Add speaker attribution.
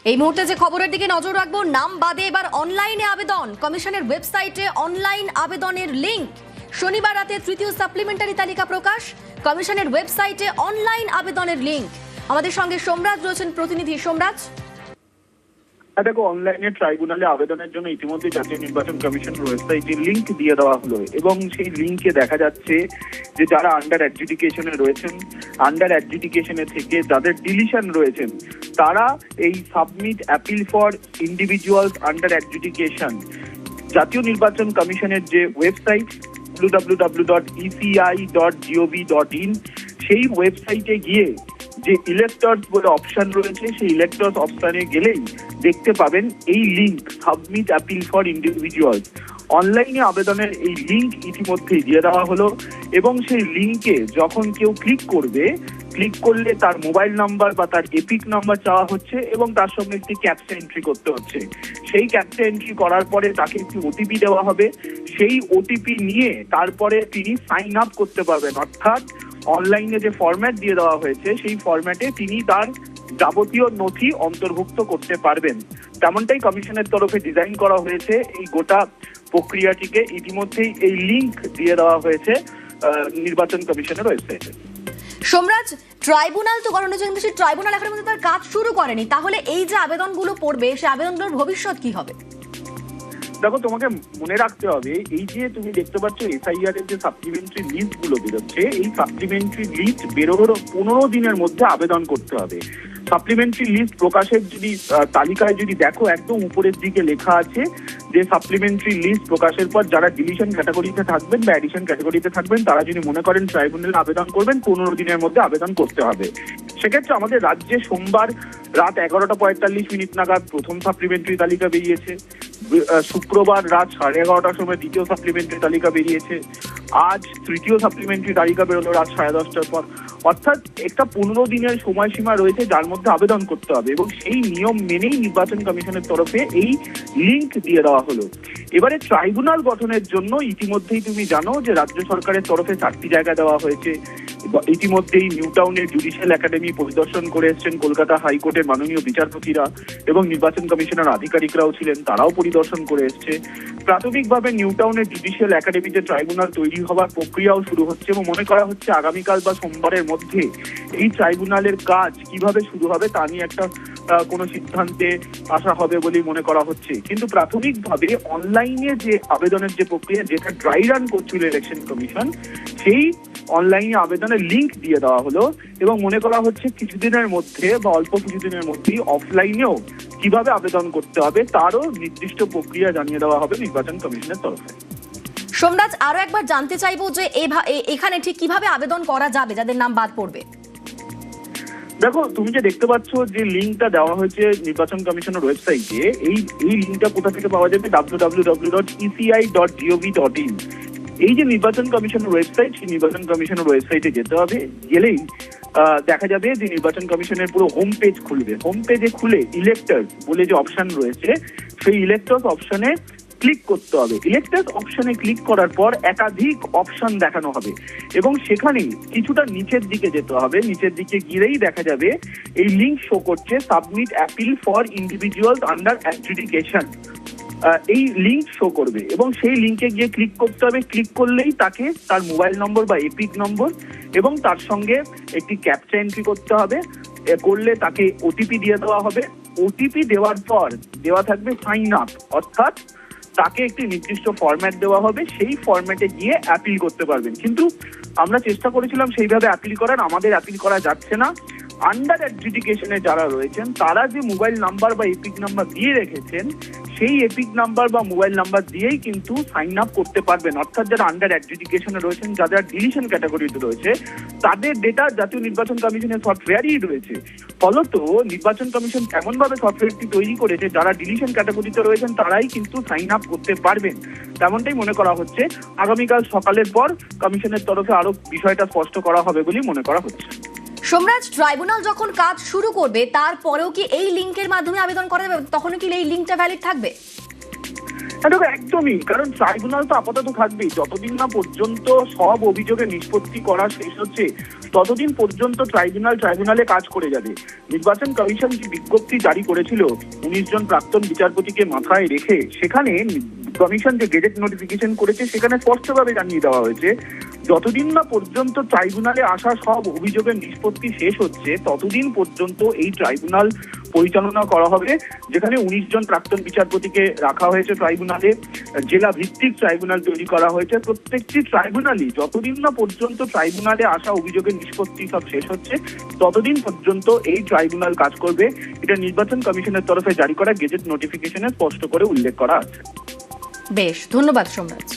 Speaker 1: এই মুহূর্তে যে খবরের দিকে নজর রাখবো, নাম বাদে এবার অনলাইনে আবেদন। কমিশনের ওয়েবসাইটে অনলাইন আবেদনের লিঙ্ক। শনিবার রাতে তৃতীয় সাপ্লিমেন্টারি তালিকা প্রকাশ। কমিশনের ওয়েবসাইটে অনলাইন আবেদনের লিঙ্ক। আমাদের সঙ্গে সোমরাজ রয়েছেন প্রতিনিধি। সোমরাজ,
Speaker 2: দেখো, অনলাইনে ট্রাইব্যুনালে আবেদনের জন্য ইতিমধ্যে জাতীয় নির্বাচন কমিশনের ওয়েবসাইটে লিঙ্ক দিয়ে দেওয়া হলো এবং সেই লিঙ্কে দেখা যাচ্ছে যে যারা আন্ডার অ্যাডজুডিকেশনে রয়েছেন, আন্ডার অ্যাডজুডিকেশনে থেকে যাদের ডিলিশন রয়েছেন, তারা এই submit appeal for individuals under adjudication জাতীয় নির্বাচন কমিশনের যে ওয়েবসাইট www.eci.gov.in সেই ওয়েবসাইটে গিয়ে যে ইলেক্টরস বলে অপশন রয়েছে, সেই ইলেক্টরস অপশনে গেলেই দেখতে পাবেন এই link submit appeal for individuals. অনলাইনে আবেদনের এই লিঙ্ক ইতিমধ্যেই দিয়ে দেওয়া হলো এবং সেই লিঙ্কে যখন কেউ ক্লিক করলে তার মোবাইল নাম্বার বা তার এপিক নাম্বার চাওয়া হচ্ছে এবং তার সঙ্গে একটি ক্যাপচা এন্ট্রি করতে হচ্ছে। সেই ক্যাপচা এন্ট্রি করার পরে তাকে একটি ওটিপি দেওয়া হবে। সেই ওটিপি নিয়ে তারপরে তিনি সাইন আপ করতে পারবেন, অর্থাৎ অনলাইনে যে ফরম্যাট দিয়ে দেওয়া হয়েছে সেই ফরম্যাটে তিনি তার যাবতীয় নথি অন্তর্ভুক্ত করতে পারবেন। তেমনটাই কমিশনের তরফে ডিজাইন করা হয়েছে এই গোটা প্রক্রিয়াটিকে। ইতিমধ্যেই এই লিঙ্ক দিয়ে দেওয়া হয়েছে নির্বাচন কমিশনের ওয়েবসাইটে।
Speaker 1: সোমরাজ, ট্রাইব্যুনাল তো গঠনের জন্য ট্রাইব্যুনাল এখনো পর্যন্ত তার কাজ শুরু করেনি, তাহলে এই যে আবেদনগুলো পড়বে সেই আবেদনগুলোর ভবিষ্যৎ কি হবে?
Speaker 2: দেখো, তোমাকে মনে রাখতে হবে, এই যে তুমি দেখতে পাচ্ছ এসআইআর এর যে সাপ্লিমেন্টারি লিস্ট গুলো বেরোচ্ছে, এই সাপ্লিমেন্টারি লিস্ট বেরোনোর 15 দিনের মধ্যে আবেদন করতে হবে। সাপ্লিমেন্টারি লিস্ট প্রকাশের যদি তালিকায় যদি দেখো, একদম উপরের দিকে লেখা আছে যে সাপ্লিমেন্টারি লিস্ট প্রকাশের পর যারা ডিলিশন ক্যাটাগরিতে থাকবেন বা অ্যাডিশন ক্যাটাগরিতে থাকবেন, তারা যদি মনে করেন ট্রাইব্যুনালে আবেদন করবেন, 15 দিনের মধ্যে আবেদন করতে হবে। সেক্ষেত্রে আমাদের রাজ্যে সোমবার রাত 11:45 নাগাদ প্রথম সাপ্লিমেন্টারি তালিকা বেরিয়েছে। শুক্রবার রাত 11:30টার সময় দ্বিতীয় সাপ্লিমেন্টারি তালিকা বেরিয়েছে। আজ তৃতীয় সাপ্লিমেন্টারি তালিকা বেরোলো রাত 10:30টার পর। অর্থাৎ একটা 15 দিনের সময়সীমা রয়েছে যার মধ্যে আবেদন করতে হবে এবং সেই নিয়ম মেনেই নির্বাচন কমিশনের তরফে এই লিঙ্ক দিয়ে দেওয়া হলো। এবারে ট্রাইব্যুনাল গঠনের জন্য ইতিমধ্যেই তুমি জানো যে রাজ্য সরকারের তরফে 4টি জায়গা দেওয়া হয়েছে। ইতিমধ্যেই নিউ টাউনের জুডিশিয়াল একাডেমি পরিদর্শন করে এসছেন কলকাতা হাইকোর্টের মাননীয় বিচারপতিরা এবং নির্বাচন কমিশনের আধিকারিকরাও ছিলেন, তারাও পরিদর্শন করে এসছে। প্রাথমিকভাবে নিউ টাউনের জুডিশিয়াল একাডেমিতে ট্রাইব্যুনাল তৈরি হওয়ার প্রক্রিয়াও শুরু হচ্ছে এবং মনে করা হচ্ছে আগামীকাল বা সোমবারের মধ্যে এই ট্রাইব্যুনালের কাজ কিভাবে শুরু হবে তা নিয়ে একটা কোনো সিদ্ধান্তে আসা হবে বলেই মনে করা হচ্ছে। কিন্তু প্রাথমিকভাবে অনলাইনে যে আবেদনের যে প্রক্রিয়া, যেটা ড্রাই রান করছিল ইলেকশন কমিশন, সেই অনলাইনে আবেদনের লিঙ্ক দিয়ে দেওয়া হলো এবং মনে করা হচ্ছে কিছুদিনের মধ্যে বা অল্প কিছুদিনের মধ্যেই অফলাইনেও কিভাবে আবেদন করতে হবে তারও নির্দিষ্ট প্রক্রিয়া জানিয়ে দেওয়া হবে নির্বাচন কমিশনের তরফে।
Speaker 1: সোমরাজ, আরো একবার জানতে চাইবো যে এখানে ঠিক কিভাবে আবেদন করা যাবে যাদের নাম বাদ পড়বে?
Speaker 2: দেখো, তুমি যে দেখতে পাচ্ছ যে লিঙ্কটা দেওয়া হয়েছে নির্বাচন কমিশনের ওয়েবসাইটে, এই লিঙ্কটা কোথা থেকে পাওয়া যাবে? www.eci.gov.in। এই যে নির্বাচন কমিশনের ওয়েবসাইট, সেই নির্বাচন কমিশনের ওয়েবসাইটে যেতে হবে। গেলেই দেখা যাবে যে নির্বাচন কমিশনের পুরো হোম পেজ খুলবে। হোম পেজে খুলে ইলেক্টরস বলে যে অপশন রয়েছে, সেই ইলেক্টরস অপশনে ক্লিক করতে হবে। ইলেক্টরস অপশনে ক্লিক করার পর একাধিক অপশন দেখানো হবে এবং সেখানে কিছুটা নিচের দিকে যেতে হবে। নিচের দিকে গিয়েই দেখা যাবে এই লিঙ্ক শো করছে submit appeal for individuals under adjudication. এই লিঙ্ক শো করবে এবং সেই লিঙ্কে গিয়ে ক্লিক করতে হবে। ক্লিক করলেই তাকে তার মোবাইল নম্বর বা এপিক নম্বর এবং তার সঙ্গে একটি ক্যাপচা এন্ট্রি করতে হবে। করলে তাকে ওটিপি দিয়ে দেওয়া হবে। ওটিপি দেওয়ার পর দেওয়া থাকবে সাইন আপ, অর্থাৎ তাকে একটি নির্দিষ্ট ফরম্যাট দেওয়া হবে। সেই ফরম্যাটে গিয়ে অ্যাপিল করতে পারবেন। কিন্তু আমরা চেষ্টা করেছিলাম সেইভাবে অ্যাপিল করার, আমাদের অ্যাপিল করা যাচ্ছে না। আন্ডার অ্যাডজুডিকেশনে যারা রয়েছেন তারা যে মোবাইল নাম্বার বা এপিক নাম্বার দিয়ে রেখেছেন, সেই এপিক নাম্বার বা মোবাইল নাম্বার দিয়েই কিন্তু সাইন আপ করতে পারবেন। অর্থাৎ যারা আন্ডার অ্যাডজুডিকেশনে রয়েছেন, যারা ডিলিশন ক্যাটাগরিতে রয়েছে, তাদের ডেটা জাতীয় নির্বাচন কমিশনের সফটওয়্যারই রয়েছে। ফলত নির্বাচন কমিশন এমনভাবে সফটওয়্যারটি তৈরি করেছে যারা ডিলিশন ক্যাটাগরিতে রয়েছেন তারাই কিন্তু সাইন আপ করতে পারবেন। তেমনটাই মনে করা হচ্ছে। আগামীকাল সকালের পর কমিশনের তরফে আরো বিষয়টা স্পষ্ট করা হবে বলেই মনে করা হচ্ছে।
Speaker 1: সোমরাজ, ট্রাইব্যুনাল যখন কাজ শুরু করবে তারপরেও কি এই লিঙ্কের মাধ্যমে আবেদন করা যাবে? তখন কি এই লিঙ্কটা ভ্যালিড থাকবে?
Speaker 2: একদমই, কারণ ট্রাইব্যুনাল তো আপাতত থাকবেই যতদিন না পর্যন্ত সব অভিযোগের নিষ্পত্তি করা শেষ হচ্ছে। ততদিন পর্যন্ত ট্রাইব্যুনালে কাজ করে যাবে। নির্বাচন কমিশন যে বিজ্ঞপ্তি জারি করেছিল 19 জন প্রাক্তন বিচারপতিকে মাথায় রেখে, সেখানে কমিশন যে গেজেট নোটিফিকেশন করেছে সেখানে স্পষ্টভাবে জানিয়ে দেওয়া হয়েছে যতদিন না পর্যন্ত ট্রাইব্যুনালে আসা সব অভিযোগের নিষ্পত্তি শেষ হচ্ছে ততদিন পর্যন্ত এই ট্রাইব্যুনাল পরিচালনা করা হবে। যেখানে 19 জন প্রাক্তন বিচারপতিকে রাখা হয়েছে ট্রাইব্যুনালে, জেলা ভিত্তিক ট্রাইব্যুনাল তৈরি করা হয়েছে। প্রত্যেকটি ট্রাইব্যুনালই যতদিন না পর্যন্ত ট্রাইব্যুনালে আসা অভিযোগের নিষ্পত্তি সব শেষ হচ্ছে ততদিন পর্যন্ত এই ট্রাইব্যুনাল কাজ করবে। এটা নির্বাচন কমিশনের তরফে জারি করা গেজেট নোটিফিকেশনে স্পষ্ট করে উল্লেখ করা আছে।
Speaker 1: বেশ, ধন্যবাদ সোমরাজ।